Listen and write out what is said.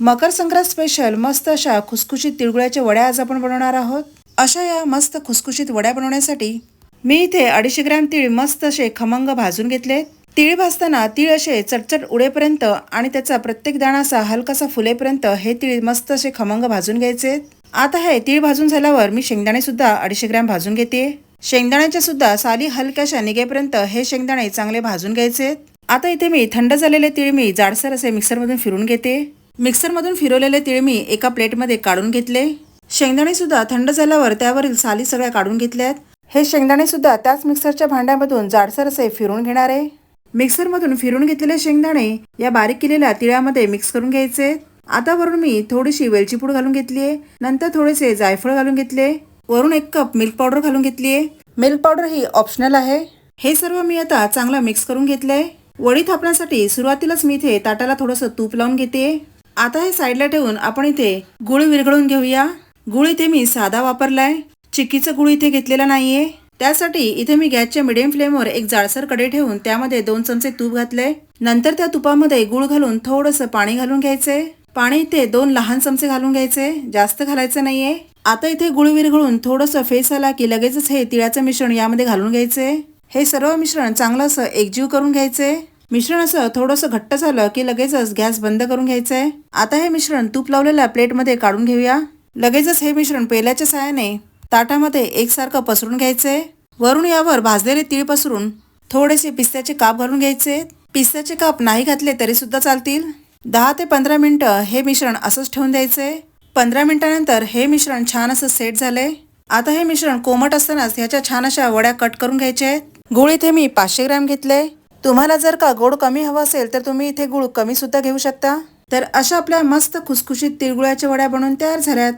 Makar Sankrant special मस्त अशा खुसखुशीत तिळगुळाच्या वड्या आज आपण बनवणार आहोत। अशा या मस्त खुसखुशीत वड्या बनवण्यासाठी मी इथे 250 ग्रॅम तीळ मस्त असे खमंग भाजून घेतले। तीळ भाजताना तीळ असे चटचट उडेपर्यंत आणि त्याचा प्रत्येक दाणा असा हलकासा फुलेपर्यंत हे तीळ मस्त असे खमंग भाजून घ्यायचे। आता हे तीळ भाजून झाल्यावर मी शेंगदाणे सुद्धा 250 ग्रॅम भाजून घेते। शेंगदाण्याच्या सुद्धा साली हलक्याशा निघेपर्यंत हे शेंगदाणे चांगले भाजून घ्यायचे। आता इथे मी थंड झालेले तीळ मी जाडसर असे मिक्सरमधून फिरून घेते। मिक्सरमधून फिरवलेले तीळ मी एका प्लेटमध्ये काढून घेतले। शेंगदाणे सुद्धा थंड झाल्यावर त्यावरील साली सगळ्या काढून घेतल्यात। हे शेंगदाणे सुद्धा त्याच मिक्सरच्या भांड्यामधून जाडसर असे फिरून घेणार आहे। मिक्सरमधून फिरून घेतलेले शेंगदाणे या बारीक केलेल्या तिळामध्ये मिक्स करून घ्यायचे। आता वरून मी थोडीशी वेलची पूड घालून घेतली आहे। नंतर थोडेसे जायफळ घालून घेतले। वरून 1 कप मिल्क पावडर घालून घेतली आहे। मिल्क पावडर ही ऑप्शनल आहे। हे सर्व मी आता चांगलं मिक्स करून घेतलंय। वडी थापण्यासाठी सुरुवातीलाच मी इथे ताटाला थोडंसं तूप लावून घेते। आता हे साईडला ठेवून आपण इथे गुळ विरघळून घेऊया। गुळ इथे मी साधा वापरलाय, चिक्कीचा गुळ इथे घेतलेला नाहीये। त्यासाठी इथे मी गॅसच्या मिडियम फ्लेमवर एक जाडसर कढई ठेवून त्यामध्ये 2 चमचे तूप घातले। नंतर त्या तुपामध्ये गुळ घालून थोडंसं पाणी घालून घ्यायचे। पाणी इथे 2 लहान चमचे घालून घ्यायचे, जास्त घालायचं नाहीये। आता इथे गुळ विरघळून थोडंसं फेस आला की लगेचच हे तिळाचं मिश्रण यामध्ये घालून घ्यायचे। हे सर्व मिश्रण चांगलं असं एकजीव करून घ्यायचे। मिश्रण असं थोडंसं घट्ट झालं की लगेचच गॅस बंद करून घ्यायचंय। आता हे मिश्रण तूप लावलेल्या प्लेटमध्ये काढून घेऊया। लगेचच हे मिश्रण पेल्याच्या साहाय्याने ताटामध्ये एकसारखं पसरून घ्यायचे। वरून यावर भाजलेले तीळ पसरून थोडेसे पिस्त्याचे काप घालून घ्यायचे। पिस्त्याचे काप नाही घातले तरी सुद्धा चालतील। 10 ते 15 मिनिटं हे मिश्रण असंच ठेवून द्यायचे। 15 मिनिटांनंतर हे मिश्रण छान असं सेट झाले। आता हे मिश्रण कोमट असतानाच ह्याच्या छान अशा वड्या कट करून घ्यायचे आहेत। गुळ इथे मी 500 ग्रॅम घेतले। तुम्हाला जर का गोड कमी हवं असेल तर तुम्ही इथे गुळ कमी सुद्धा घेऊ शकता। तर अशा आपल्या मस्त खुसखुशीत तिळगुळाच्या वड्या बनवून तयार झाल्यात।